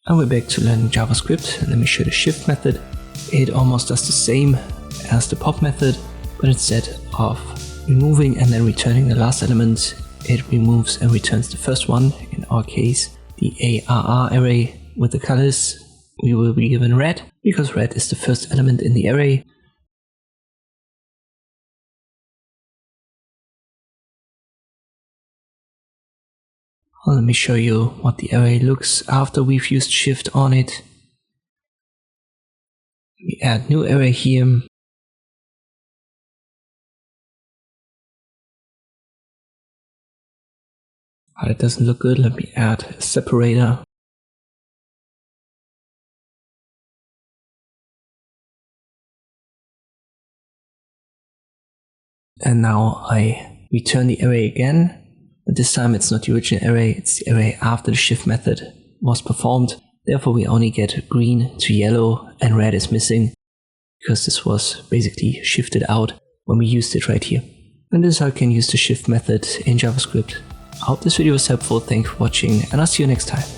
And we're back to learning JavaScript. Let me show the shift method. It almost does the same as the pop method, but instead of removing and then returning the last element, it removes and returns the first one. In our case, the ARR array with the colors. We will be given red because red is the first element in the array. Well, let me show you what the array looks after we've used shift on it. We add new array here. But it doesn't look good. Let me add a separator. And now I return the array again. But this time it's not the original array, it's the array after the shift method was performed. Therefore we only get green to yellow and red is missing because this was basically shifted out when we used it right here. And this is how you can use the shift method in JavaScript. I hope this video was helpful, thanks for watching and I'll see you next time.